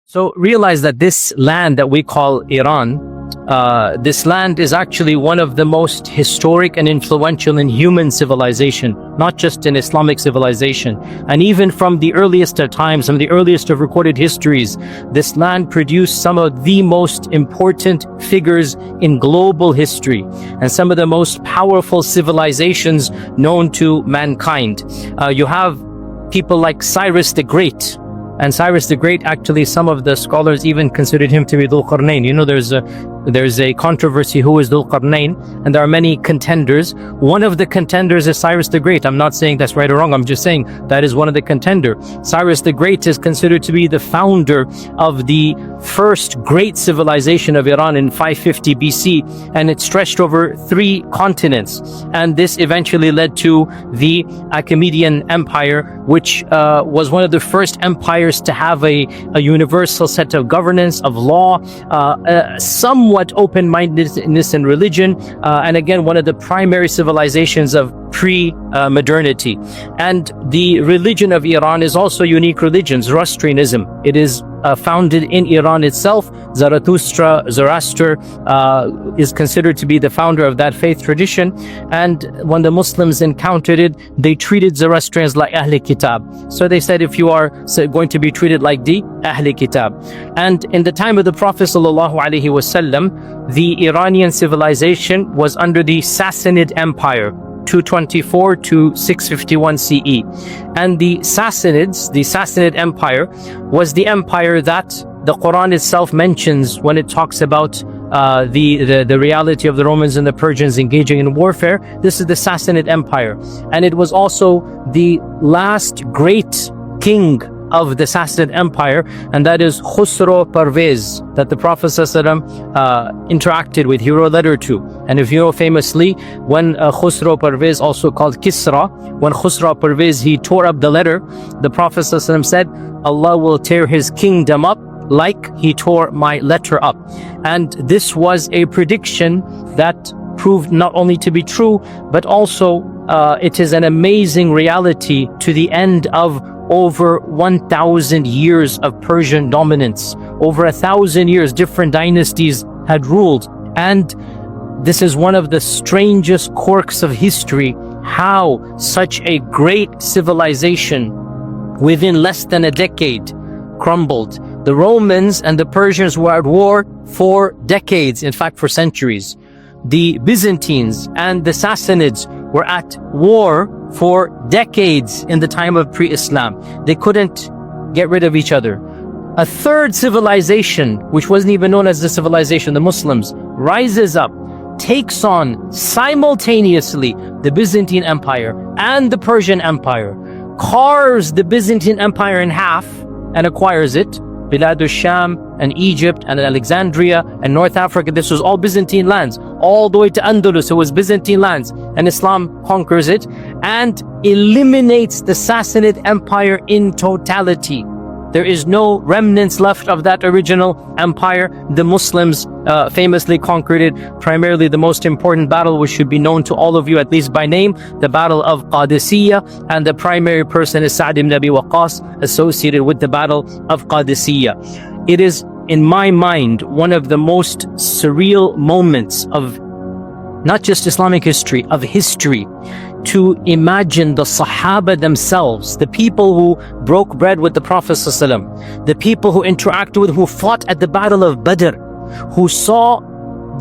So realize that this land that we call Iran, this land is actually one of the most historic and influential in human civilization, not just in Islamic civilization. And even from the earliest of times, from the earliest of recorded histories, this land produced some of the most important figures in global history and some of the most powerful civilizations known to mankind. You have people like Cyrus the Great. And Cyrus the Great, actually, some of the scholars even considered him to be Dhul Qarnayn. You know, there's a controversy who is Dhul Qarnayn, and there are many contenders. One of the contenders is Cyrus the Great. I'm not saying that's right or wrong. I'm just saying that is one of the contenders. Cyrus the Great is considered to be the founder of the first great civilization of Iran in 550 BC, and it stretched over 3 continents. And this eventually led to the Achaemenid Empire, which was one of the first empires to have a universal set of governance, of law, somewhat open-mindedness in religion, and again, one of the primary civilizations of pre-modernity. And the religion of Iran is also a unique religion, Zoroastrianism. It is founded in Iran itself. Zoroaster is considered to be the founder of that faith tradition. And when the Muslims encountered it, they treated Zoroastrians like Ahl Kitab. So they said, if you are going to be treated like the Ahl Kitab. And in the time of the Prophet ﷺ, the Iranian civilization was under the Sassanid Empire, 224 to 651 CE. And the Sassanids, the Sassanid Empire, was the empire that the Qur'an itself mentions when it talks about the reality of the Romans and the Persians engaging in warfare. This is the Sassanid Empire. And it was also the last great king of the Sassanid Empire, and that is Khusro Parvez, that the Prophet ﷺ interacted with, he wrote a letter to. And if you know, famously, when Khusro Parvez, also called Kisra, when Khusro Parvez, he tore up the letter, the Prophet ﷺ said, Allah will tear his kingdom up like he tore my letter up. And this was a prediction that proved not only to be true, but also it is an amazing reality to the end of over 1,000 years of Persian dominance. Over 1,000 years, different dynasties had ruled. And this is one of the strangest quirks of history, how such a great civilization within less than a decade crumbled. The Romans and the Persians were at war for decades, in fact for centuries. The Byzantines and the Sassanids were at war for decades in the time of pre-Islam. They couldn't get rid of each other. A third civilization, which wasn't even known as the civilization, the Muslims, rises up, takes on simultaneously the Byzantine Empire and the Persian Empire, carves the Byzantine Empire in half and acquires it. Bilad al-Sham and Egypt and Alexandria and North Africa, this was all Byzantine lands. All the way to Andalus, it was Byzantine lands. And Islam conquers it and eliminates the Sassanid Empire in totality. There is no remnants left of that original empire. The Muslims famously conquered it. Primarily the most important battle, which should be known to all of you, at least by name, the Battle of Qadisiyah. And the primary person is Sa'd ibn Abi Waqqas, associated with the Battle of Qadisiyah. It is, in my mind, one of the most surreal moments of not just Islamic history, of history, to imagine the Sahaba themselves, the people who broke bread with the Prophet ﷺ, the people who interacted with, who fought at the Battle of Badr, who saw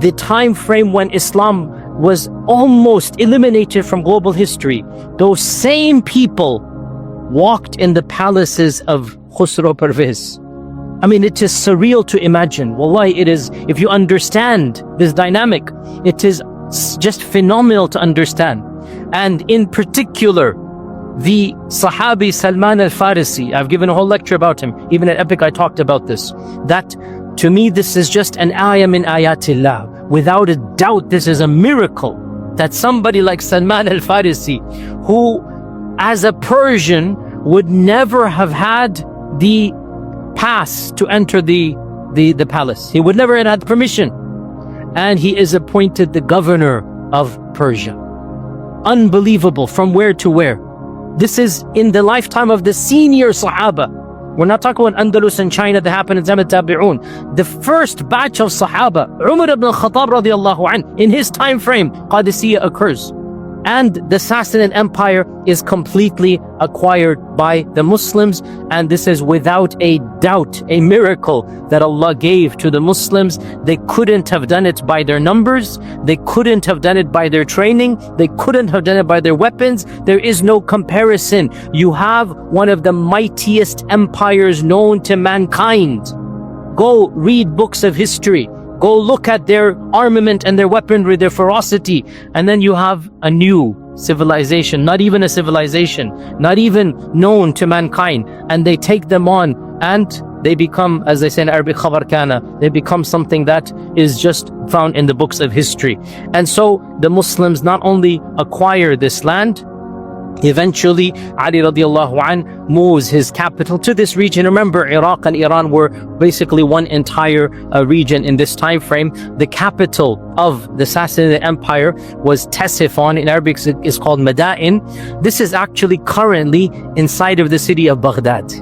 the time frame when Islam was almost eliminated from global history. Those same people walked in the palaces of Khusro Parvez. I mean, it is surreal to imagine. Wallahi, it is, if you understand this dynamic, it is just phenomenal to understand. And in particular, the Sahabi Salman al-Farisi, I've given a whole lecture about him, even at Epic I talked about this, that to me this is just an ayah min ayatillah. Without a doubt, this is a miracle that somebody like Salman al-Farisi, who as a Persian would never have had the pass to enter the palace. He would never have had permission. And he is appointed the governor of Persia. Unbelievable, from where to where. This is in the lifetime of the senior Sahaba. We're not talking about Andalus and China that happened in Zaman Tabi'un. The first batch of Sahaba, Umar ibn al-Khattab radiallahu anh, in his time frame, Qadisiyya occurs. And the Sassanid Empire is completely acquired by the Muslims, and this is without a doubt a miracle that Allah gave to the Muslims. They couldn't have done it by their numbers, they couldn't have done it by their training, they couldn't have done it by their weapons. There is no comparison. You have one of the mightiest empires known to mankind. Go read books of history. Go look at their armament and their weaponry, their ferocity. And then you have a new civilization, not even a civilization, not even known to mankind. And they take them on and they become, as they say in Arabic, khabar kana. They become something that is just found in the books of history. And so the Muslims not only acquire this land, eventually Ali radiallahu anh moves his capital to this region. Remember, Iraq and Iran were basically one entire region in this time frame. The capital of the Sassanid Empire was Ctesiphon. In Arabic is called Madain. This is actually currently inside of the city of Baghdad.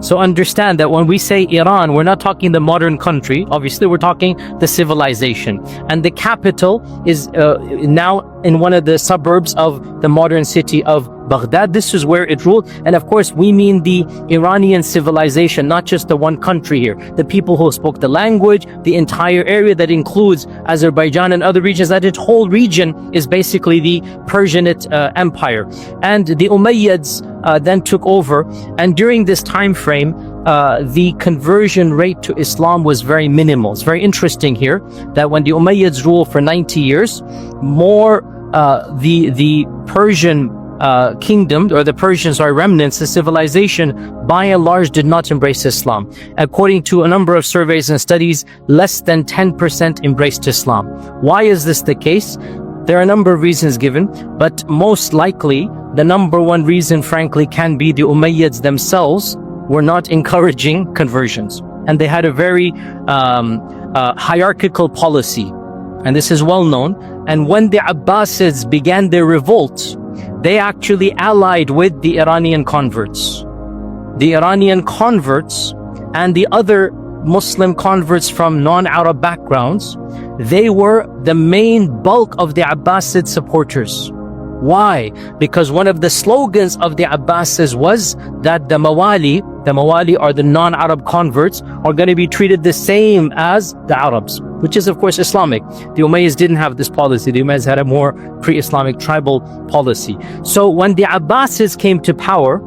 So understand that when we say Iran, we're not talking the modern country. Obviously, we're talking the civilization. And the capital is now in one of the suburbs of the modern city of Baghdad. This is where it ruled. And of course, we mean the Iranian civilization, not just the one country here. The people who spoke the language, the entire area that includes Azerbaijan and other regions, that whole region is basically the Persianate Empire. And the Umayyads then took over. And during this time frame, the conversion rate to Islam was very minimal. It's very interesting here that when the Umayyads ruled for 90 years, the Persian kingdom, or the Persians are remnants, the civilization by and large did not embrace Islam. According to a number of surveys and studies, less than 10% embraced Islam. Why is this the case? There are a number of reasons given, but most likely the number one reason, frankly, can be the Umayyads themselves were not encouraging conversions, and they had a very hierarchical policy, and this is well known. And when the Abbasids began their revolt, they actually allied with the Iranian converts. The Iranian converts and the other Muslim converts from non-Arab backgrounds, they were the main bulk of the Abbasid supporters. Why? Because one of the slogans of the Abbasids was that the Mawali are the non-Arab converts, are going to be treated the same as the Arabs, which is of course Islamic. The Umayyads didn't have this policy. The Umayyads had a more pre-Islamic tribal policy. So when the Abbasids came to power,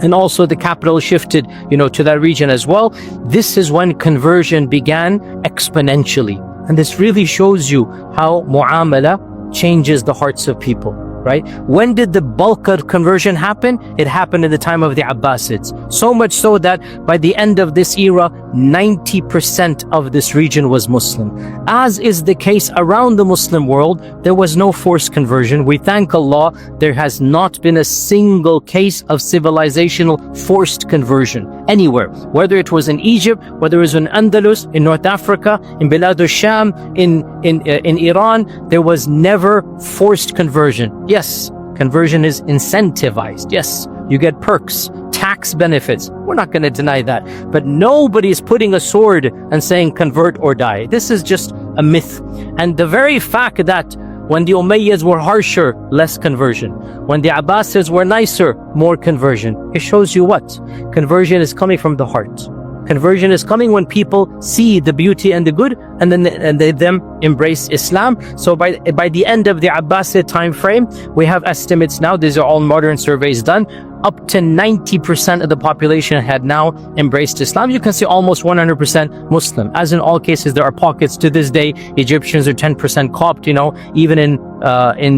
and also the capital shifted, to that region as well, this is when conversion began exponentially. And this really shows you how mu'amala changes the hearts of people. Right? When did the bulk of conversion happen? It happened in the time of the Abbasids. So much so that by the end of this era, 90% of this region was Muslim. As is the case around the Muslim world, there was no forced conversion. We thank Allah, there has not been a single case of civilizational forced conversion anywhere. Whether it was in Egypt, whether it was in Andalus, in North Africa, in Bilad al-Sham, in Iran, there was never forced conversion. Yes, conversion is incentivized. Yes, you get perks, tax benefits. We're not going to deny that. But nobody is putting a sword and saying convert or die. This is just a myth. And the very fact that when the Umayyads were harsher, less conversion. When the Abbasids were nicer, more conversion. It shows you what? Conversion is coming from the heart. Conversion is coming when people see the beauty and the good, and then they embrace Islam. So by the end of the Abbasid time frame, we have estimates now, these are all modern surveys done, up to 90% of the population had now embraced Islam. You can see almost 100% Muslim. As in all cases, there are pockets to this day. Egyptians are 10% Copt, even in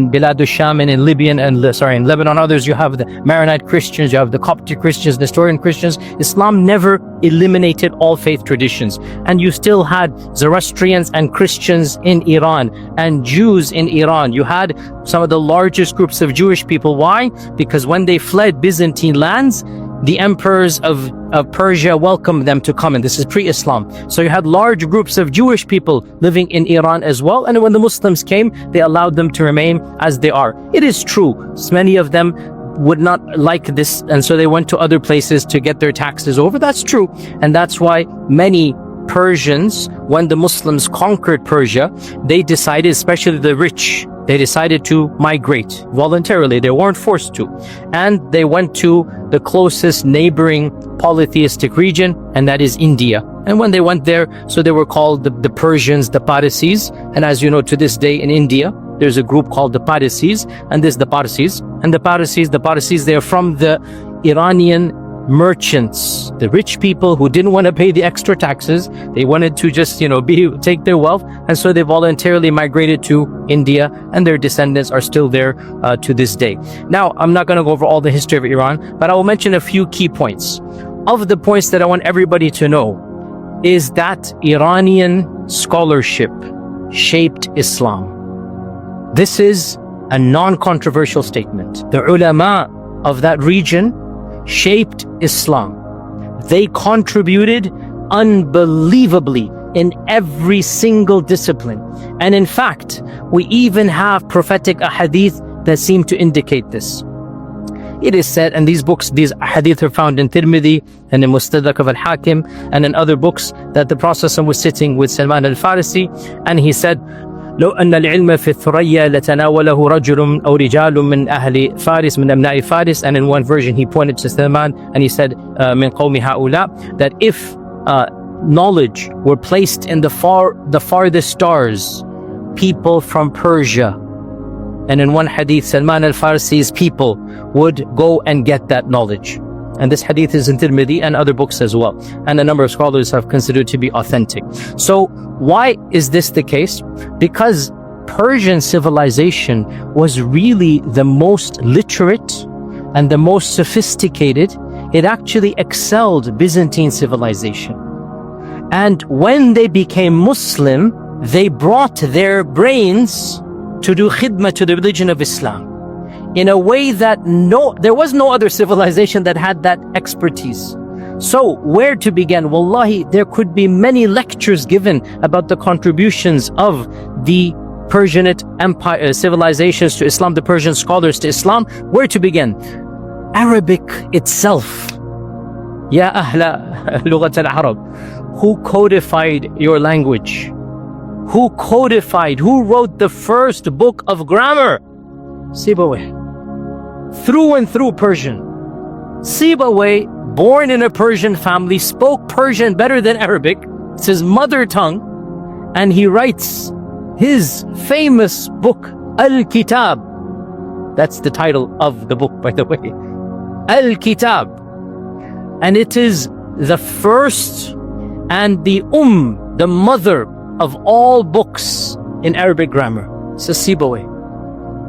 Bilad al-Sham and in in Lebanon, others, you have the Maronite Christians, you have the Coptic Christians, the Nestorian Christians. Islam never eliminated all faith traditions. And you still had Zoroastrians and Christians in Iran and Jews in Iran. You had some of the largest groups of Jewish people. Why? Because when they fled Byzantine lands, the emperors of Persia welcomed them to come in. This is pre-Islam. So you had large groups of Jewish people living in Iran as well. And when the Muslims came, they allowed them to remain as they are. It is true, many of them would not like this, and so they went to other places to get their taxes over. That's true. And that's why many Persians, when the Muslims conquered Persia, they decided, especially the rich, they decided to migrate voluntarily. They weren't forced to. And they went to the closest neighboring polytheistic region, and that is India. And when they went there, so they were called the Persians, the Parsis. And as you know, to this day in India, there's a group called the Parsis, and this is the Parsis. And the Parsis, they're from the Iranian merchants, the rich people who didn't want to pay the extra taxes. They wanted to just, take their wealth. And so they voluntarily migrated to India, and their descendants are still there to this day. Now, I'm not going to go over all the history of Iran, but I will mention a few key points. Of the points that I want everybody to know is that Iranian scholarship shaped Islam. This is a non-controversial statement. The ulama of that region shaped Islam. They contributed unbelievably in every single discipline. And in fact, we even have prophetic ahadith that seem to indicate this. It is said, and these ahadith are found in Tirmidhi and in Mustadrak of al-Hakim and in other books, that the Prophet was sitting with Salman al-Farisi, and he said, لو أن العلم في الثريا لتناوله رجل أو رجال من أهل فارس من أبناء فارس. And in one version he pointed to Salman and he said من قوم هؤلاء, that if knowledge were placed in the farthest stars, people from Persia, and in one hadith Salman al-Farsi's people would go and get that knowledge. And this hadith is in Tirmidhi and other books as well. And a number of scholars have considered to be authentic. So why is this the case? Because Persian civilization was really the most literate and the most sophisticated. It actually excelled Byzantine civilization. And when they became Muslim, they brought their brains to do khidmah to the religion of Islam in a way that there was no other civilization that had that expertise. So where to begin? Wallahi, there could be many lectures given about the contributions of the Persianate empire civilizations to Islam, the Persian scholars to Islam. Where to begin? Arabic itself. Ya ahla lughat al-Arab. Who codified your language? Who wrote the first book of grammar? Sibawayh. Through and through Persian. Sibawayh, born in a Persian family, spoke Persian better than Arabic. It's his mother tongue. And he writes his famous book, Al-Kitab. That's the title of the book, by the way. Al-Kitab. And it is the first and the the mother of all books in Arabic grammar. It's a Sibawayh.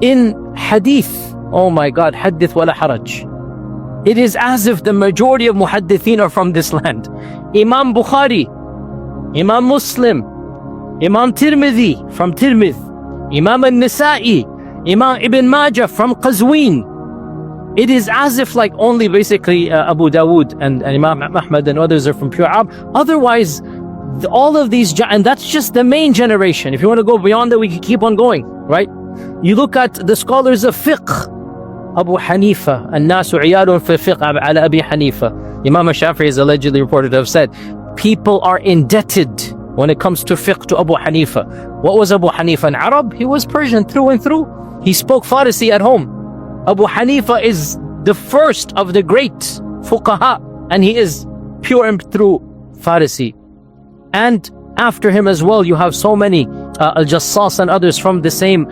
In hadith, oh my God, hadith wala haraj. It is as if the majority of muhaddithin are from this land. Imam Bukhari, Imam Muslim, Imam Tirmidhi from Tirmidh, Imam al-Nisa'i, Imam Ibn Majah from Qazwin. It is as if like only basically Abu Dawood and Imam Ahmad and others are from pure Arab. Otherwise, all of these, and that's just the main generation. If you want to go beyond that, we can keep on going, right? You look at the scholars of fiqh. Abu Hanifa, الناس عيال في الفقه على أبي حنيفة. Imam Shafi'i is allegedly reported to have said, people are indebted when it comes to fiqh to Abu Hanifa. What was Abu Hanifa? An Arab? He was Persian through and through. He spoke Farsi at home. Abu Hanifa is the first of the great fuqaha, and he is pure and through Farsi. And after him as well, you have so many Al-Jassas and others from the same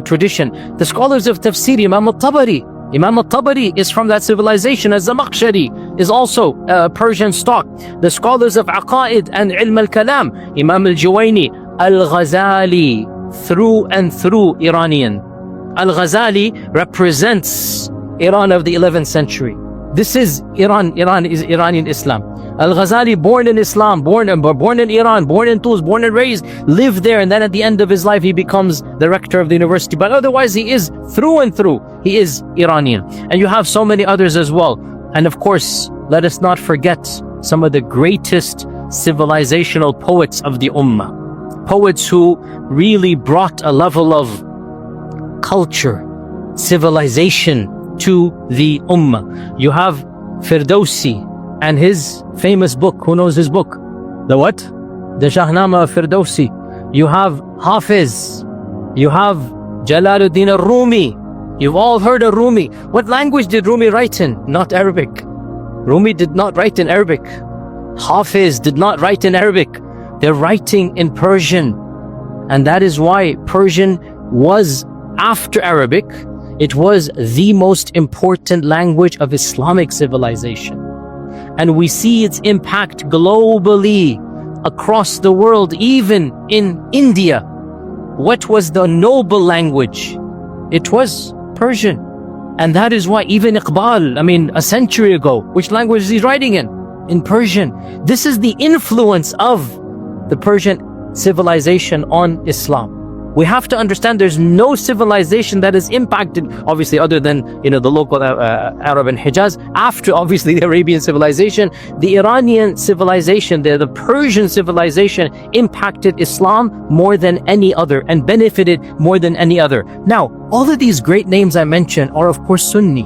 tradition. The scholars of tafsir, Imam al-Tabari is from that civilization. Az-Zamakhshari is also Persian stock. The scholars of aqaid and ilm al-kalam, Imam al-Juwayni, Al-Ghazali, through and through Iranian. Al-Ghazali represents Iran of the 11th century. This is Iran is Iranian Islam. Al-Ghazali, born in Islam, born in Iran, born in Tus, born and raised, lived there, and then at the end of his life he becomes the rector of the university. But otherwise he is through and through, he is Iranian. And you have so many others as well. And of course, let us not forget some of the greatest civilizational poets of the Ummah. Poets who really brought a level of culture, civilization to the Ummah. You have Firdausi and his famous book. Who knows his book? The what? The Shahnama of Firdausi. You have Hafiz. You have Jalaluddin al-Rumi. You've all heard of Rumi. What language did Rumi write in? Not Arabic. Rumi did not write in Arabic. Hafiz did not write in Arabic. They're writing in Persian. And that is why Persian was, after Arabic, it was the most important language of Islamic civilization. And we see its impact globally across the world, even in India. What was the noble language? It was Persian. And that is why even Iqbal, a century ago, which language is he writing in? In Persian. This is the influence of the Persian civilization on Islam. We have to understand there's no civilization that is impacted, obviously other than the local Arab and Hijaz, after obviously the Arabian civilization. The Iranian civilization, the Persian civilization impacted Islam more than any other and benefited more than any other. Now, all of these great names I mentioned are of course Sunni.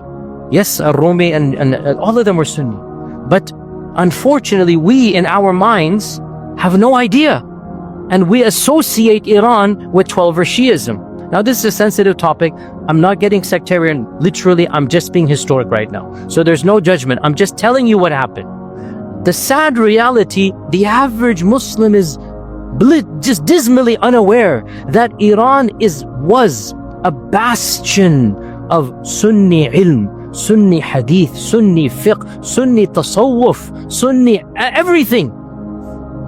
Yes, Rumi and all of them were Sunni. But unfortunately, we in our minds have no idea. And we associate Iran with 12er Shiism. Now, this is a sensitive topic. I'm not getting sectarian. Literally, I'm just being historic right now. So there's no judgment. I'm just telling you what happened. The sad reality, the average Muslim is just dismally unaware that Iran was a bastion of Sunni ilm, Sunni hadith, Sunni fiqh, Sunni tasawwuf, Sunni everything.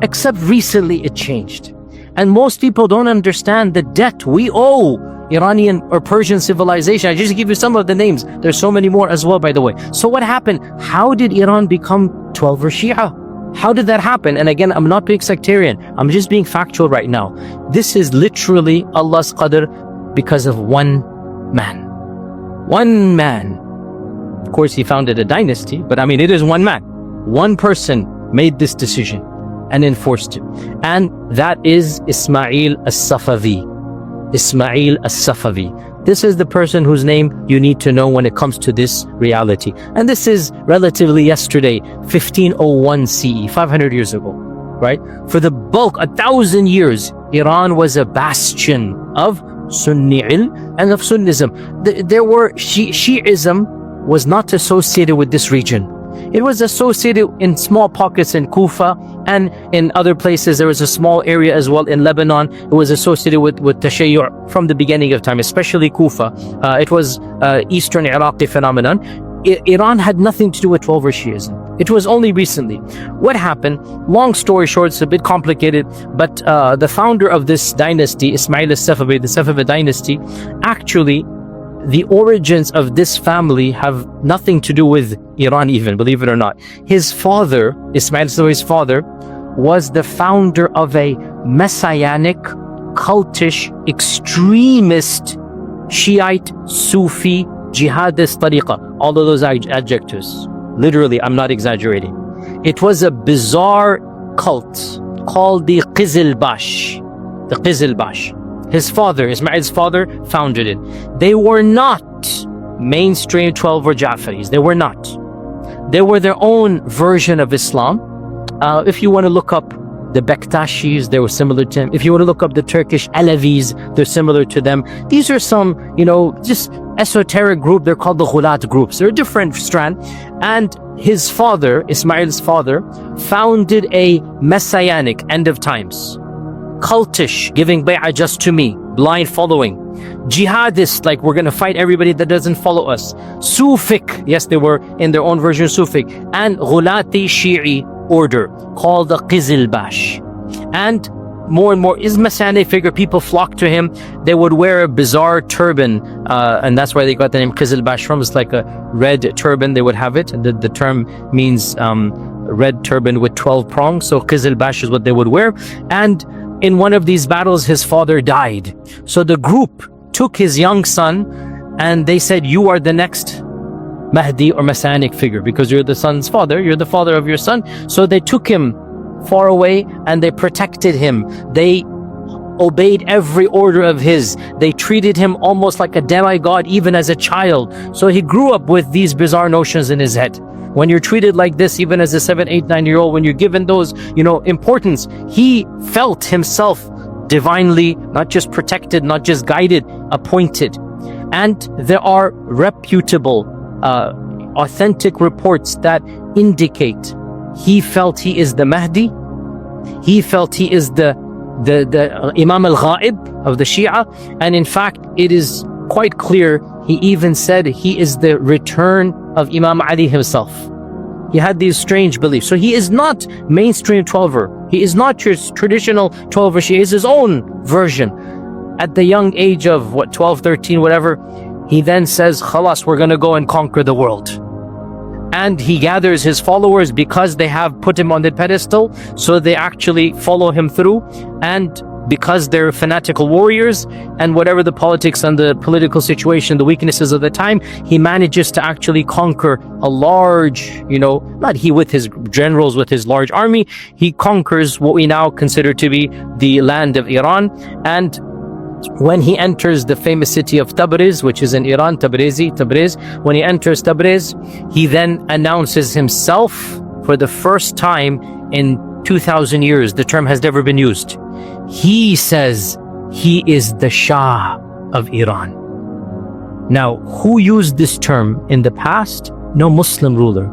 Except recently it changed. And most people don't understand the debt we owe Iranian or Persian civilization. I just give you some of the names. There's so many more as well, by the way. So what happened? How did Iran become 12er Shia? How did that happen? And again, I'm not being sectarian. I'm just being factual right now. This is literally Allah's qadr because of one man. One man. Of course, he founded a dynasty, but it is one man. One person made this decision and enforced it. And that is Ismail as-Safavi. Ismail as-Safavi. This is the person whose name you need to know when it comes to this reality. And this is relatively yesterday, 1501 CE, 500 years ago, right? For the bulk, 1,000 years, Iran was a bastion of Sunni ilm and of Sunnism. Shi'ism was not associated with this region. It was associated in small pockets in Kufa and in other places. There was a small area as well in Lebanon. It was associated with Tashayyu' from the beginning of time, especially Kufa. It was Eastern Iraqi phenomenon. Iran had nothing to do with 12er Shiism. It was only recently. What happened? Long story short, it's a bit complicated, but the founder of this dynasty, Ismail as-Safavi, the Safavid dynasty, actually the origins of this family have nothing to do with Iran even, believe it or not. His father, Ismail as-Safavi's father, was the founder of a messianic, cultish, extremist, Shiite, Sufi, jihadist tariqah. All of those adjectives. Literally, I'm not exaggerating. It was a bizarre cult called the Qizilbash. The Qizilbash. His father, Ismail's father, founded it. They were not mainstream 12er Ja'faris. They were not. They were their own version of Islam. If you want to look up the Bektashis, they were similar to them. If you want to look up the Turkish Alevis, they're similar to them. These are some, just esoteric group. They're called the Ghulat groups. They're a different strand. And his father, Ismail's father, founded a messianic end of times. Cultish, giving bay'ah just to me, blind following. Jihadist, like we're going to fight everybody that doesn't follow us. Sufik, yes, they were in their own version Sufik. And Ghulati Shi'i order called the Qizilbash. And more is messianic figure. People flocked to him. They would wear a bizarre turban, and that's why they got the name Qizilbash from. It's like a red turban. They would have it. The term means red turban with 12 prongs. So Qizilbash is what they would wear. And in one of these battles, his father died. So the group took his young son and they said, you are the next Mahdi or Messianic figure because you're the son's father. You're the father of your son. So they took him far away and they protected him. They obeyed every order of his. They treated him almost like a demigod, even as a child. So he grew up with these bizarre notions in his head. When you're treated like this, even as a 7, 8, 9-year-old, when you're given those, importance, he felt himself divinely, not just protected, not just guided, appointed. And there are reputable, authentic reports that indicate he felt he is the Mahdi. He felt he is the Imam al-Ghaib of the Shia. And in fact, it is quite clear, he even said he is the return of Imam Ali himself. He had these strange beliefs. So he is not mainstream 12er. He is not your traditional 12er Shia. He is his own version. At the young age of 12, 13, whatever, he then says, Khalas, we're going to go and conquer the world. And he gathers his followers because they have put him on the pedestal, so they actually follow him through. And because they're fanatical warriors, and whatever the politics and the political situation, the weaknesses of the time, he manages to actually conquer a large, not he with his generals, with his large army, he conquers what we now consider to be the land of Iran. And when he enters the famous city of Tabriz, which is in Iran, Tabriz, when he enters Tabriz, he then announces himself for the first time in 2,000 years. The term has never been used. He says he is the Shah of Iran. Now, who used this term in the past? No Muslim ruler.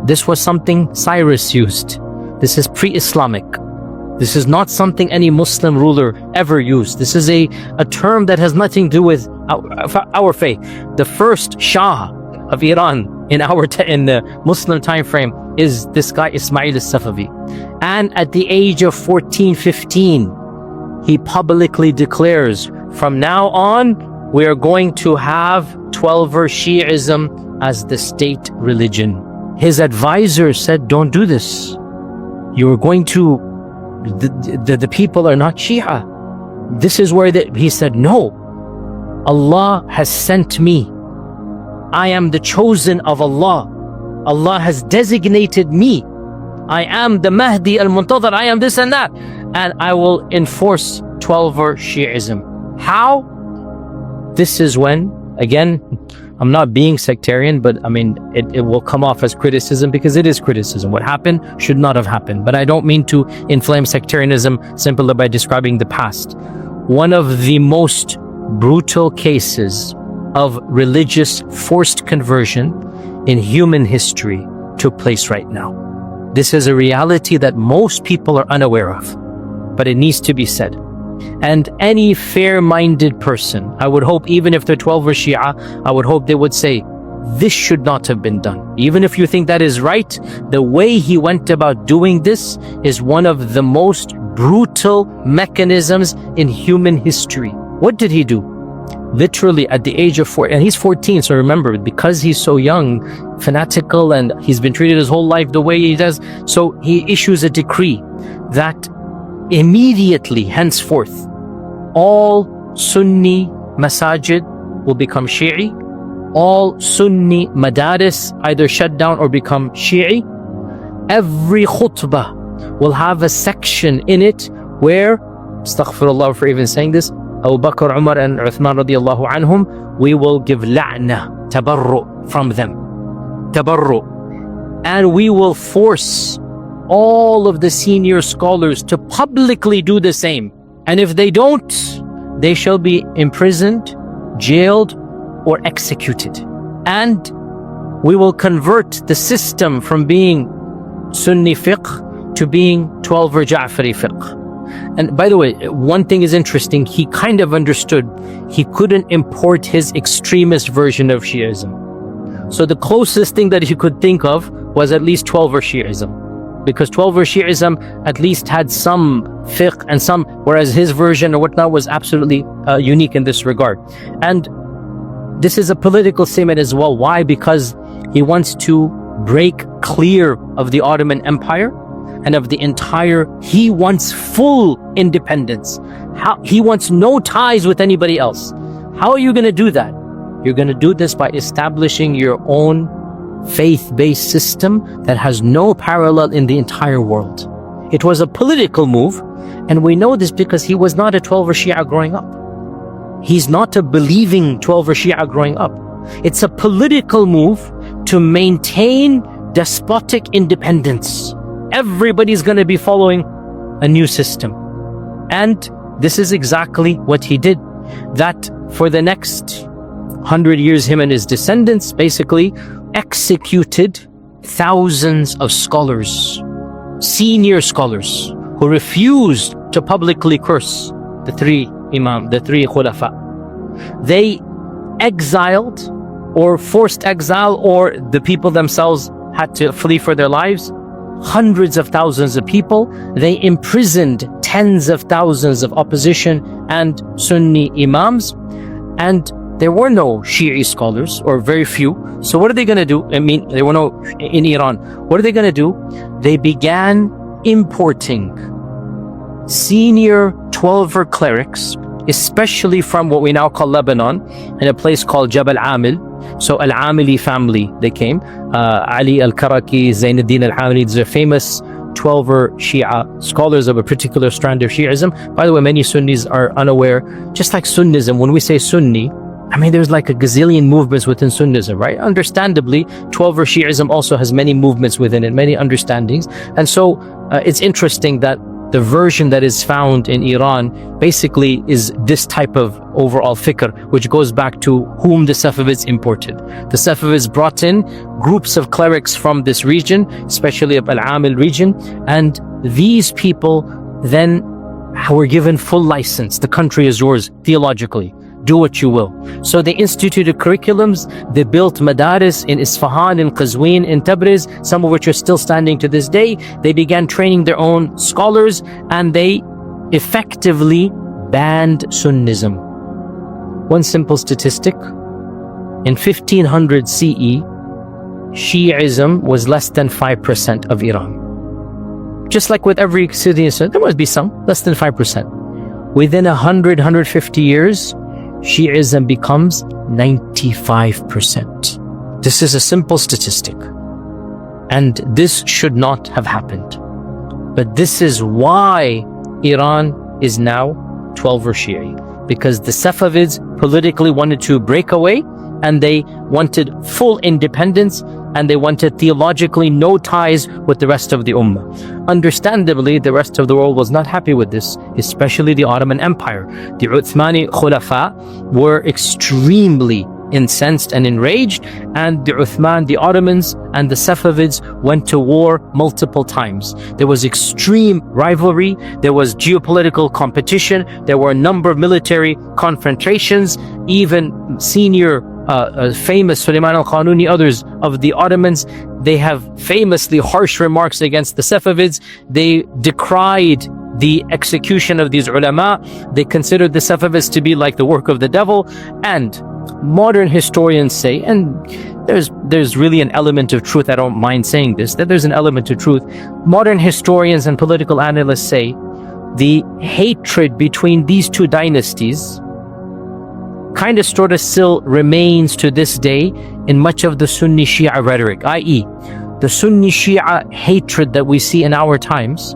This was something Cyrus used. This is pre-Islamic. This is not something any Muslim ruler ever used. This is a term that has nothing to do with our faith. The first Shah of Iran in the Muslim time frame is this guy Ismail al-Safavi. And at the age of 14, 15, he publicly declares, from now on, we are going to have 12er Shi'ism as the state religion. His advisor said, don't do this. You are going to the people are not Shia. This is where he said, no, Allah has sent me. I am the chosen of Allah. Allah has designated me. I am the Mahdi al-Muntadhar. I am this and that. And I will enforce 12er Shi'ism. How? This is when, again, I'm not being sectarian, but it will come off as criticism because it is criticism. What happened should not have happened. But I don't mean to inflame sectarianism simply by describing the past. One of the most brutal cases of religious forced conversion in human history took place right now. This is a reality that most people are unaware of, but it needs to be said. And any fair-minded person, I would hope, even if they're 12er Shia, I would hope they would say, this should not have been done. Even if you think that is right, the way he went about doing this is one of the most brutal mechanisms in human history. What did he do? Literally at the age of 4, and he's 14, so remember, because he's so young, fanatical, and he's been treated his whole life the way he does, so he issues a decree that immediately, henceforth, all Sunni masajid will become Shi'i. All Sunni madaris either shut down or become Shi'i. Every khutbah will have a section in it where, astaghfirullah for even saying this, Abu Bakr, Umar and Uthman radiallahu anhum, we will give la'na, tabarru from them. Tabarru. And we will force all of the senior scholars to publicly do the same. And if they don't, they shall be imprisoned, jailed, or executed. And we will convert the system from being Sunni fiqh to being 12er Ja'fari fiqh. And by the way, one thing is interesting, he kind of understood he couldn't import his extremist version of Shi'ism. So the closest thing that he could think of was at least 12er Shi'ism. Because 12er Shi'ism at least had some fiqh and some, whereas his version or whatnot was absolutely unique in this regard. And this is a political statement as well. Why? Because he wants to break clear of the Ottoman Empire and of the entire, he wants full independence. He wants no ties with anybody else. How are you going to do that? You're going to do this by establishing your own faith-based system that has no parallel in the entire world. It was a political move, And we know this because he was not a 12er Shia growing up. He's not a believing 12er Shia growing up. It's a political move to maintain despotic independence. Everybody's going to be following a new system. And this is exactly what he did. That for the next 100 years, him and his descendants basically executed thousands of scholars, senior scholars, who refused to publicly curse the three khulafa. They exiled or forced exile, or the people themselves had to flee for their lives, hundreds of thousands of people. They imprisoned tens of thousands of opposition and Sunni imams, and there were no Shi'i scholars, or very few. So what are they going to do? I mean, there were no in Iran. What are they going to do? They began importing senior 12er clerics, especially from what we now call Lebanon, in a place called Jabal Amil. So Al-Amili family, they came. Ali al-Karaki, Zainuddin al-Hamili, these are famous 12er Shia scholars of a particular strand of Shi'ism. By the way, many Sunnis are unaware, just like Sunnism, when we say Sunni, I mean, there's like a gazillion movements within Sunnism, right? Understandably, 12er Shi'ism also has many movements within it, many understandings. And so it's interesting that the version that is found in Iran basically is this type of overall fikr, which goes back to whom the Safavids imported. The Safavids brought in groups of clerics from this region, especially of Al-Amil region, and these people then were given full license. The country is yours, theologically. Do what you will. So they instituted curriculums. They built madaris in Isfahan, in Qazwin, in Tabriz, some of which are still standing to this day. They began training their own scholars, and they effectively banned Sunnism. One simple statistic: in 1500 CE, Shi'ism was less than 5% of Iran. Just like with every city, there must be some, less than 5%. Within 100, 150 years, Shi'ism becomes 95%. This is a simple statistic. And this should not have happened. But this is why Iran is now 12er Shi'i. Because the Safavids politically wanted to break away, and they wanted full independence, and they wanted theologically no ties with the rest of the Ummah. Understandably, the rest of the world was not happy with this, especially the Ottoman Empire. The Uthmani Khulafa were extremely incensed and enraged, and the Ottomans and the Safavids went to war multiple times. There was extreme rivalry, there was geopolitical competition, there were a number of military confrontations. Even senior famous Suleiman al-Qanuni, others of the Ottomans, they have famously harsh remarks against the Safavids. They decried the execution of these ulama. They considered the Safavids to be like the work of the devil. And modern historians say, and there's really an element of truth, I don't mind saying this, that there's an element of truth. Modern historians and political analysts say the hatred between these two dynasties kind of sort of still remains to this day in much of the Sunni Shia rhetoric, i.e. the Sunni Shia hatred that we see in our times.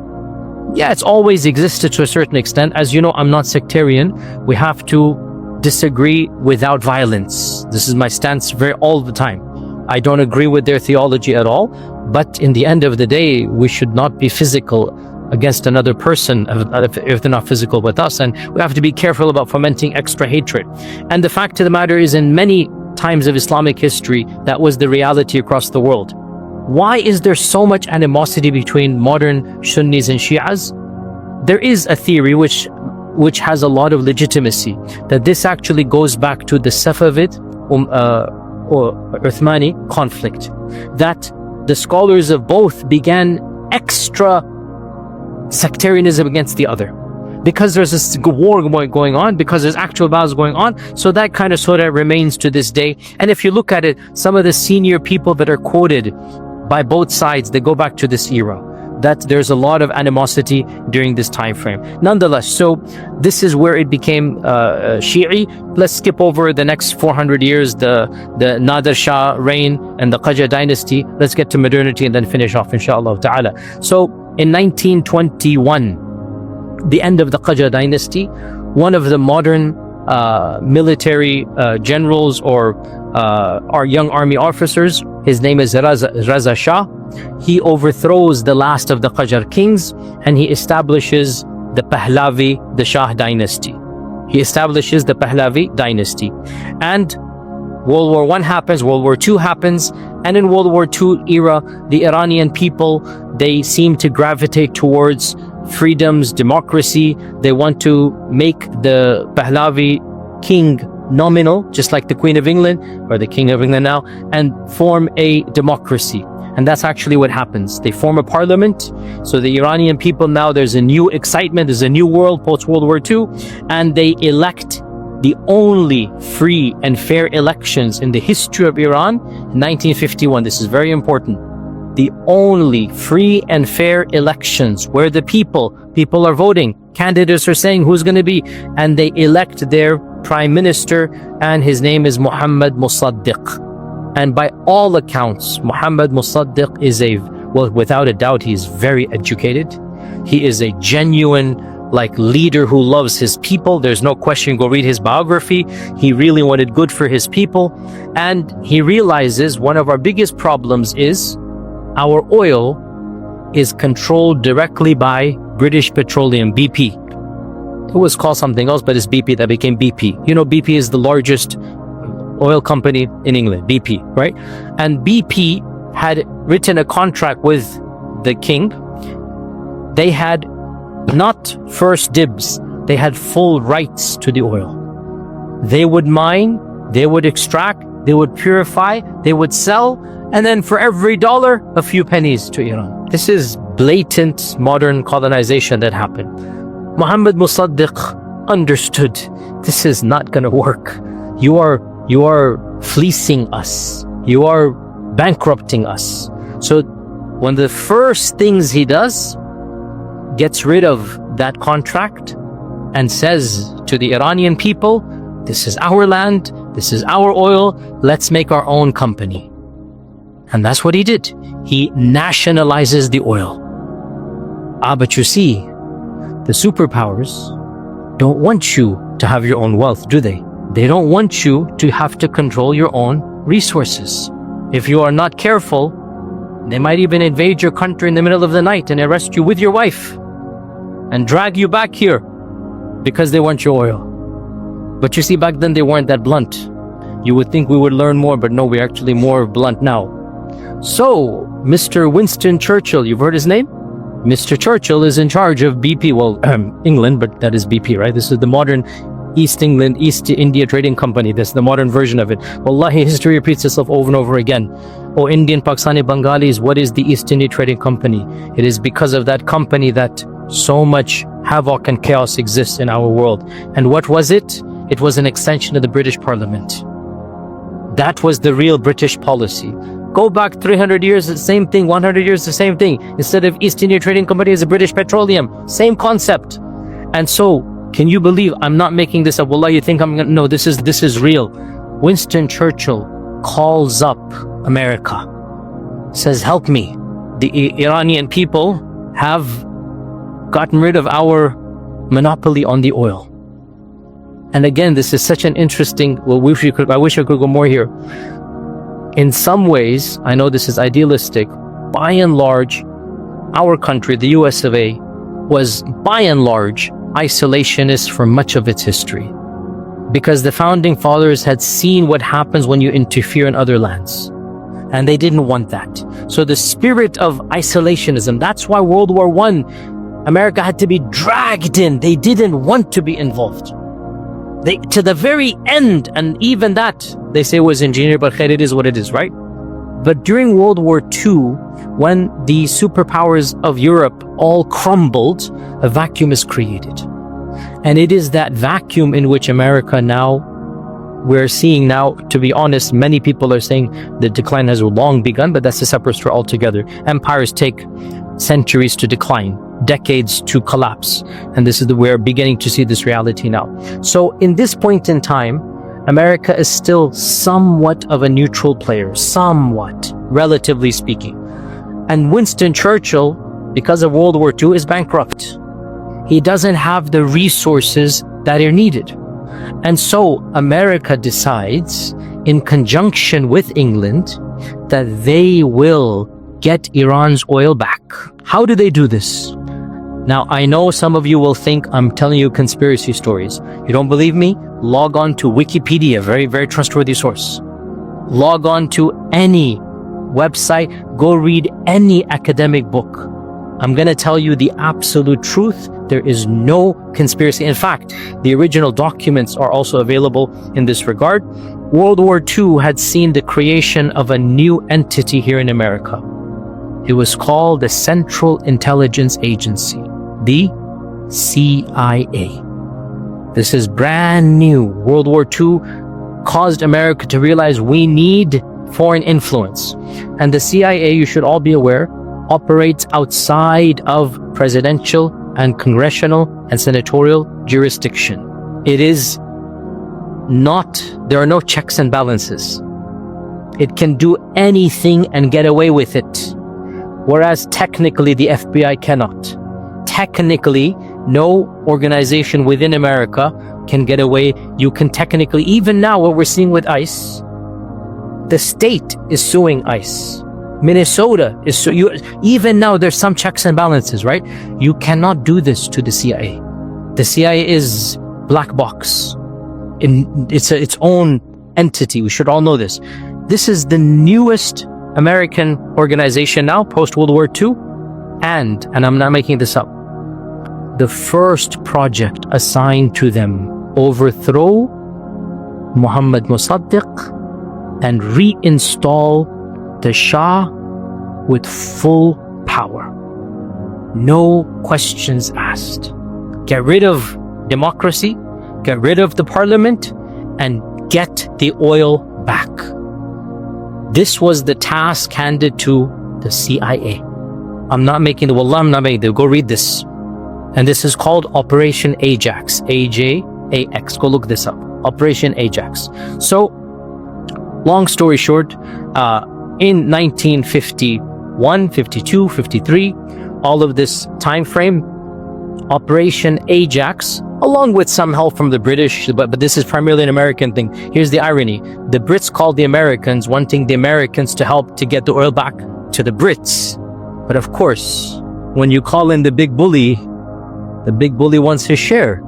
Yeah, it's always existed to a certain extent. As you know, I'm not sectarian. We have to disagree without violence. This is my stance all the time. I don't agree with their theology at all, but in the end of the day, we should not be physical against another person if they're not physical with us, and we have to be careful about fomenting extra hatred. And the fact of the matter is, in many times of Islamic history, that was the reality across the world. Why is there so much animosity between modern Sunnis and Shias? There is a theory which has a lot of legitimacy, that this actually goes back to the Safavid or Uthmani conflict, that the scholars of both began extra sectarianism against the other, because there's this war going on, because there's actual battles going on. So that kind of sort of remains to this day. And if you look at it, some of the senior people that are quoted by both sides, they go back to this era, that there's a lot of animosity during this time frame. Nonetheless, so this is where it became Shi'i. Let's skip over the next 400 years, the Nadir Shah reign and the Qajar dynasty. Let's get to modernity and then finish off, inshallah ta'ala. So in 1921, the end of the Qajar dynasty, one of the modern military generals or our young army officers, his name is Raza Shah. He overthrows the last of the Qajar kings and he establishes the Pahlavi, the Shah dynasty. He establishes the Pahlavi dynasty. And World War I happens, World War II happens, and in World War II era, the Iranian people, they seem to gravitate towards freedoms, democracy. They want to make the Pahlavi king nominal, just like the Queen of England, or the King of England now, and form a democracy. And that's actually what happens. They form a parliament. So the Iranian people now, there's a new excitement, there's a new world post-World War II, and they elect the only free and fair elections in the history of Iran in 1951. This is very important. The only free and fair elections where the people are voting. Candidates are saying who's going to be, and they elect their prime minister, and his name is Muhammad Musaddiq. And by all accounts, Muhammad Musaddiq is well, without a doubt, he is very educated. He is a genuine leader who loves his people. There's no question. Go read his biography. He really wanted good for his people. And he realizes one of our biggest problems is our oil is controlled directly by British Petroleum, BP. It was called something else, but it's BP that became BP. You know, BP is the largest oil company in England, BP, right? And BP had written a contract with the king. They had not first dibs, they had full rights to the oil. They would mine, they would extract, they would purify, they would sell, and then for every dollar, a few pennies to Iran. This is blatant modern colonization that happened. Muhammad Musaddiq understood this is not going to work. You are fleecing us. You are bankrupting us. So one of the first things he does, gets rid of that contract and says to the Iranian people, this is our land, this is our oil, let's make our own company. And that's what he did. He nationalizes the oil. But you see, the superpowers don't want you to have your own wealth, do they? They don't want you to have to control your own resources. If you are not careful, they might even invade your country in the middle of the night and arrest you with your wife and drag you back here because they want your oil. But you see, back then they weren't that blunt. You would think we would learn more, but no, we're actually more blunt now. So, Mr. Winston Churchill, you've heard his name? Mr. Churchill is in charge of BP, well, England, but that is BP, right? This is the modern East India Trading Company. That's the modern version of it. Wallahi, history repeats itself over and over again. Oh, Indian, Pakistani, Bengalis, what is the East India Trading Company? It is because of that company that so much havoc and chaos exists in our world. And what was it? It was an extension of the British Parliament. That was the real British policy. Go back 300 years, the same thing. 100 years, the same thing. Instead of East India Trading Company, is a British Petroleum. Same concept. And so, can you believe, I'm not making this up. Wallah, you think I'm gonna, no, this is real. Winston Churchill calls up America, says, help me. The Iranian people have gotten rid of our monopoly on the oil. And again, this is such an interesting, I wish I could go more here. In some ways, I know this is idealistic, by and large, our country, the US of A, was by and large isolationist for much of its history. Because the founding fathers had seen what happens when you interfere in other lands. And they didn't want that. So the spirit of isolationism, that's why World War I, America had to be dragged in. They didn't want to be involved. To the very end, and even that, they say was engineered, but it is what it is, right? But during World War II, when the superpowers of Europe all crumbled, a vacuum is created. And it is that vacuum in which America now, we're seeing now, to be honest, many people are saying the decline has long begun, but that's a separate story altogether. Empires take centuries to decline, decades to collapse. And this is we're beginning to see this reality now. So in this point in time, America is still somewhat of a neutral player, somewhat, relatively speaking. And Winston Churchill, because of World War II, is bankrupt. He doesn't have the resources that are needed. And so America decides, in conjunction with England, that they will get Iran's oil back. How do they do this? Now, I know some of you will think I'm telling you conspiracy stories. You don't believe me? Log on to Wikipedia, very, very trustworthy source. Log on to any website, go read any academic book. I'm going to tell you the absolute truth. There is no conspiracy. In fact, the original documents are also available in this regard. World War II had seen the creation of a new entity here in America. It was called the Central Intelligence Agency, the CIA. This is brand new. World War II caused America to realize we need foreign influence. And the CIA, you should all be aware, operates outside of presidential and congressional and senatorial jurisdiction. It is not, there are no checks and balances. It can do anything and get away with it. Whereas technically the FBI cannot. Technically, no organization within America can get away. You can technically, even now what we're seeing with ICE, the state is suing ICE. Minnesota is even now there's some checks and balances, right? You cannot do this to the CIA. The CIA is black box. It's its own entity. We should all know this. This is the newest American organization now, post-World War II, and I'm not making this up, the first project assigned to them: overthrow Muhammad Mossadegh and reinstall the Shah with full power. No questions asked. Get rid of democracy, get rid of the parliament, and get the oil back. This was the task handed to the CIA. I'm not making the wallah, I'm not making the, go read this. And this is called Operation Ajax, AJAX. Go look this up. Operation Ajax. So, long story short, in 1951, 52, 53, all of this time frame, Operation Ajax, along with some help from the British, but this is primarily an American thing. Here's the irony. The Brits called the Americans, wanting the Americans to help to get the oil back to the Brits. But of course, when you call in the big bully wants his share.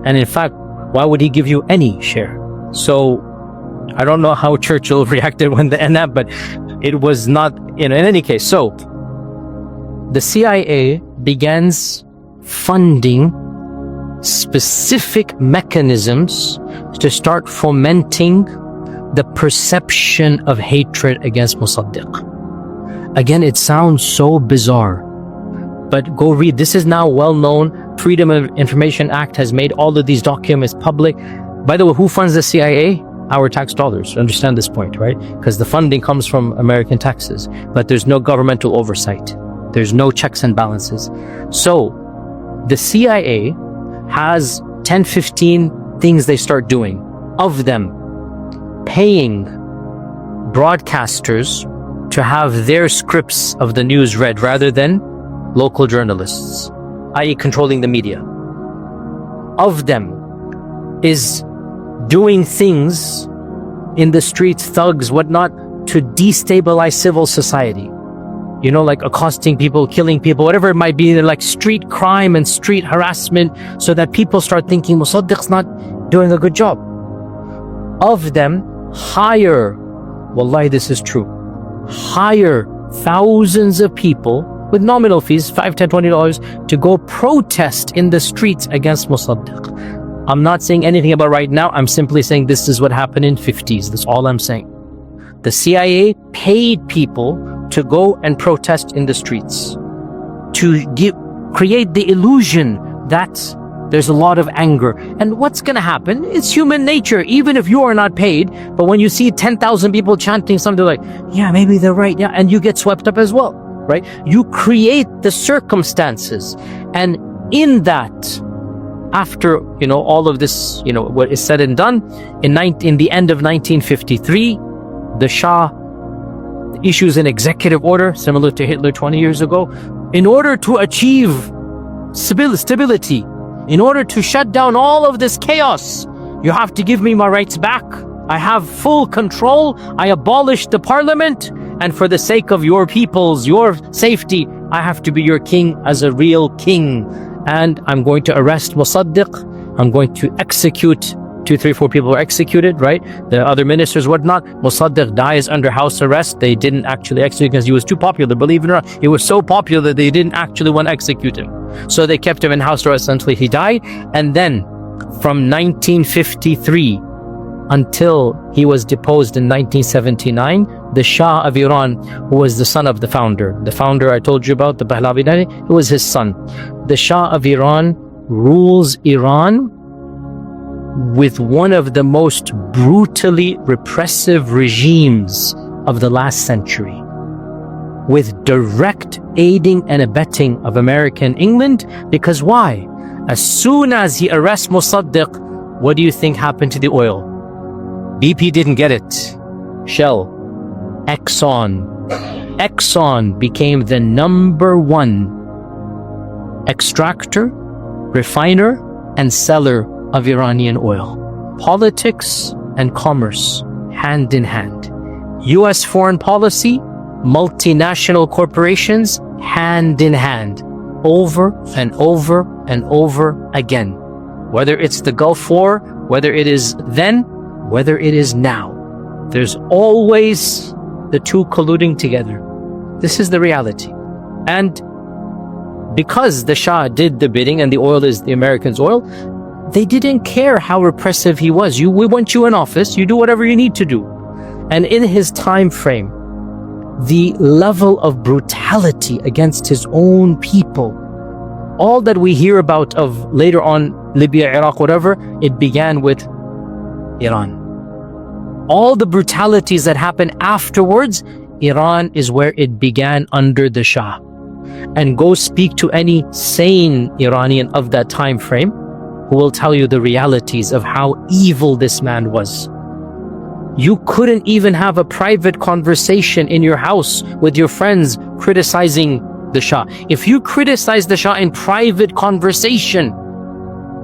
And in fact, why would he give you any share? So, I don't know how Churchill reacted when the end that, but it was not, in any case. So, the CIA begins funding specific mechanisms to start fomenting the perception of hatred against Mossadegh. Again, it sounds so bizarre, but go read. This is now well known. Freedom of Information Act has made all of these documents public. By the way, who funds the CIA? Our tax dollars. Understand this point, right? Because the funding comes from American taxes, but there's no governmental oversight. There's no checks and balances. So the CIA has 10, 15 things they start doing. Of them, paying broadcasters to have their scripts of the news read rather than local journalists, i.e. controlling the media. Of them is doing things in the streets, thugs, whatnot, to destabilize civil society. You know, like accosting people, killing people, whatever it might be, like street crime and street harassment, so that people start thinking Mossadegh's not doing a good job. Of them, hire, wallahi this is true, hire thousands of people with nominal fees, $5, $10, $20, to go protest in the streets against Mossadegh. I'm not saying anything about right now, I'm simply saying this is what happened in 50s, that's all I'm saying. The CIA paid people to go and protest in the streets, to create the illusion that there's a lot of anger. And what's going to happen? It's human nature, even if you are not paid. But when you see 10,000 people chanting something like, yeah, maybe they're right, yeah, and you get swept up as well, right? You create the circumstances. And in that, after, all of this, what is said and done, in the end of 1953, the Shah issues an executive order, similar to Hitler 20 years ago, in order to achieve stability. In order to shut down all of this chaos, you have to give me my rights back. I have full control. I abolished the parliament. And for the sake of your peoples, your safety, I have to be your king as a real king. And I'm going to arrest Musaddiq. I'm going to execute 2, 3, 4 people were executed, right? The other ministers, whatnot. Musaddiq dies under house arrest. They didn't actually execute because he was too popular. Believe it or not, he was so popular that they didn't actually want to execute him. So they kept him in house arrest until he died. And then from 1953 until he was deposed in 1979, the Shah of Iran, who was the son of the founder I told you about, the Pahlavi, it was his son. The Shah of Iran rules Iran with one of the most brutally repressive regimes of the last century, with direct aiding and abetting of America and England. Because why? As soon as he arrests Musaddiq, what do you think happened to the oil? BP didn't get it. Shell, Exxon became the #1 extractor, refiner, and seller of Iranian oil. Politics and commerce, hand in hand. US foreign policy, multinational corporations, hand in hand, over and over and over again. Whether it's the Gulf War, whether it is then, whether it is now, there's always the two colluding together. This is the reality. And because the Shah did the bidding and the oil is the Americans' oil, they didn't care how repressive he was. We want you in office, you do whatever you need to do. And in his time frame, the level of brutality against his own people, all that we hear about of later on Libya, Iraq, whatever, it began with Iran. All the brutalities that happened afterwards, Iran is where it began under the Shah. And go speak to any sane Iranian of that time frame who will tell you the realities of how evil this man was. You couldn't even have a private conversation in your house with your friends criticizing the Shah. If you criticize the Shah in private conversation,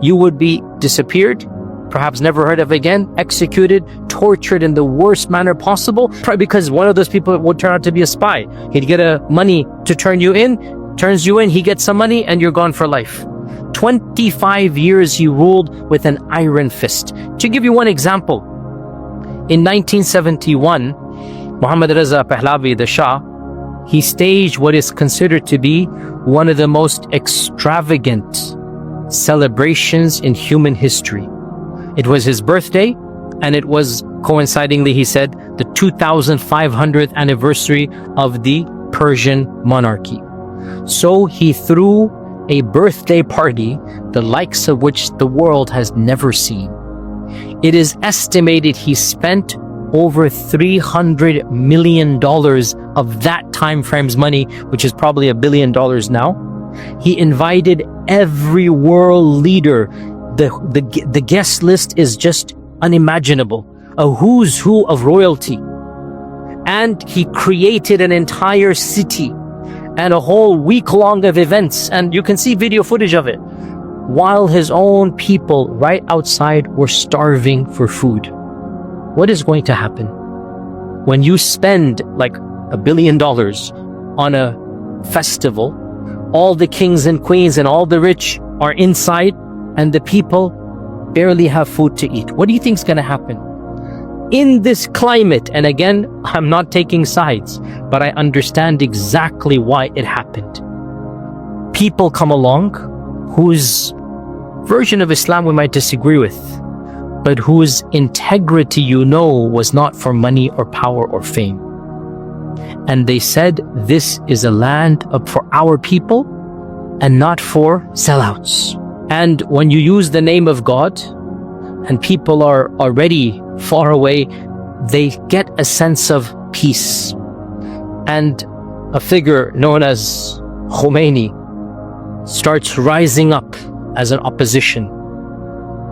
you would be disappeared, perhaps never heard of again, executed, tortured in the worst manner possible, because one of those people would turn out to be a spy. He'd get money to turns you in, he gets some money, and you're gone for life. 25 years he ruled with an iron fist. To give you one example, in 1971, Muhammad Reza Pahlavi, the Shah, he staged what is considered to be one of the most extravagant celebrations in human history. It was his birthday, and it was coincidingly, he said, the 2500th anniversary of the Persian monarchy. So he threw a birthday party, the likes of which the world has never seen. It is estimated he spent over $300 million of that time frame's money, which is probably $1 billion now. He invited every world leader. The guest list is just unimaginable. A who's who of royalty. And he created an entire city and a whole week long of events. And you can see video footage of it. While his own people right outside were starving for food. What is going to happen when you spend like $1 billion on a festival? All the kings and queens and all the rich are inside, and the people barely have food to eat. What do you think is going to happen? In this climate, and again, I'm not taking sides, but I understand exactly why it happened. People come along whose version of Islam we might disagree with, but whose integrity was not for money or power or fame. And they said, this is a land for our people and not for sellouts. And when you use the name of God and people are already far away, they get a sense of peace. And a figure known as Khomeini starts rising up as an opposition,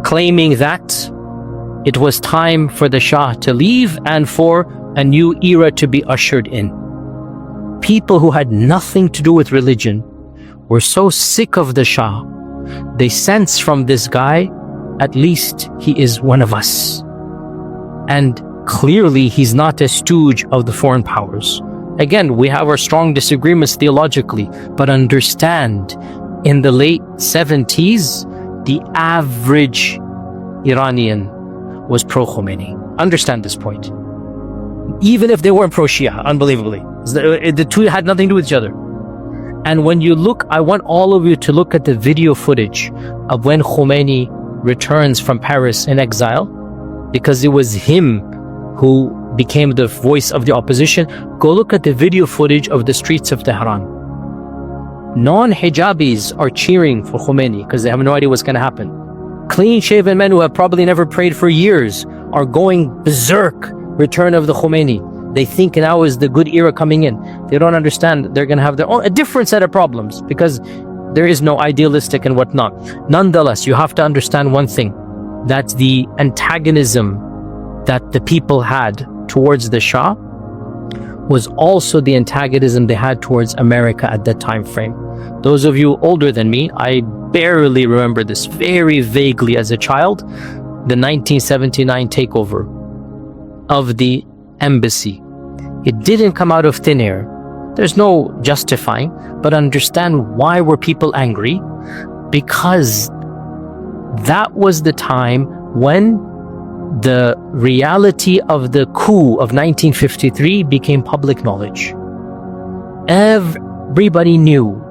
claiming that it was time for the Shah to leave and for a new era to be ushered in. People who had nothing to do with religion were so sick of the Shah, they sense from this guy, at least he is one of us. And clearly he's not a stooge of the foreign powers. Again, we have our strong disagreements theologically, but understand, in the late 70s, the average Iranian was pro-Khomeini. Understand this point. Even if they weren't pro-Shia, unbelievably. The two had nothing to do with each other. And when you look, I want all of you to look at the video footage of when Khomeini returns from Paris in exile, because it was him who became the voice of the opposition. Go look at the video footage of the streets of Tehran. Non-hijabis are cheering for Khomeini because they have no idea what's going to happen. Clean-shaven men who have probably never prayed for years are going berserk. Return of the Khomeini. They think now is the good era coming in. They don't understand they're going to have their own, a different set of problems, because there is no idealistic and whatnot. Nonetheless, you have to understand one thing, that the antagonism that the people had towards the Shah was also the antagonism they had towards America at that time frame. Those of you older than me, I barely remember this, very vaguely as a child, the 1979 takeover of the embassy. It didn't come out of thin air. There's no justifying, but understand why were people angry? Because that was the time when the reality of the coup of 1953 became public knowledge. Everybody knew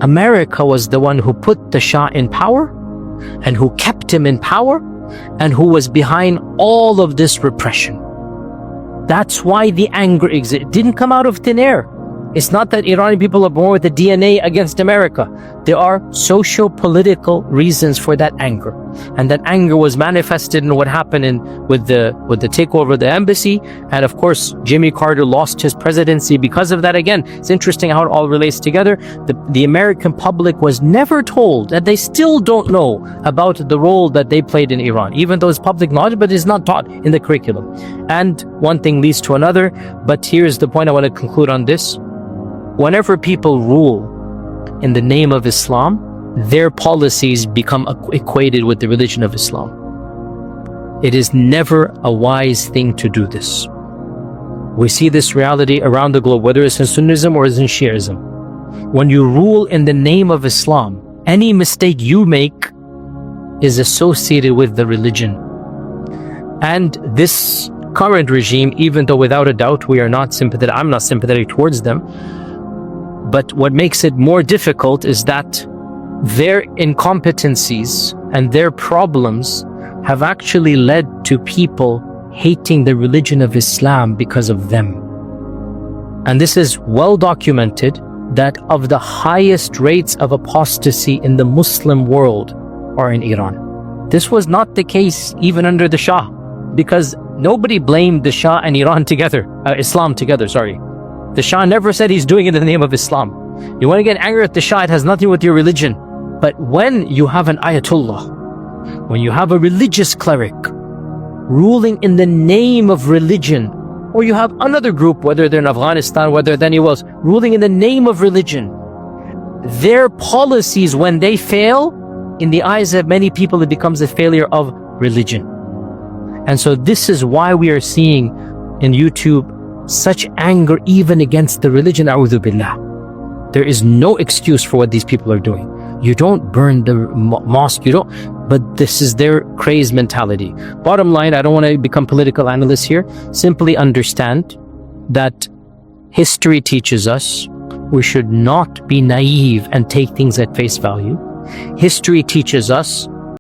America was the one who put the Shah in power and who kept him in power and who was behind all of this repression. That's why the anger exists. It didn't come out of thin air. It's not that Iranian people are born with the DNA against America. There are socio-political reasons for that anger. And that anger was manifested in what happened with the takeover of the embassy. And of course, Jimmy Carter lost his presidency because of that. Again, it's interesting how it all relates together. The American public was never told, and they still don't know about the role that they played in Iran, even though it's public knowledge, but it's not taught in the curriculum. And one thing leads to another. But here's the point I want to conclude on this. Whenever people rule in the name of Islam, their policies become equated with the religion of Islam. It is never a wise thing to do this. We see this reality around the globe, whether it's in Sunnism or it's in Shiism. When you rule in the name of Islam, any mistake you make is associated with the religion. And this current regime, even though without a doubt we are not sympathetic, I'm not sympathetic towards them, but what makes it more difficult is that their incompetencies and their problems have actually led to people hating the religion of Islam because of them. And this is well documented, that of the highest rates of apostasy in the Muslim world are in Iran. This was not the case even under the Shah, because nobody blamed the Shah and Iran together, Islam together, sorry. The Shah never said he's doing it in the name of Islam. You want to get angry at the Shah, it has nothing with your religion. But when you have an Ayatollah, when you have a religious cleric ruling in the name of religion, or you have another group, whether they're in Afghanistan, whether they're anywhere else, ruling in the name of religion, their policies, when they fail, in the eyes of many people, it becomes a failure of religion. And so this is why we are seeing in YouTube such anger even against the religion, a'udhu billah. There is no excuse for what these people are doing. You don't burn the mosque, you don't, but this is their crazed mentality. Bottom line, I don't want to become political analyst here. Simply understand that history teaches us we should not be naive and take things at face value. History teaches us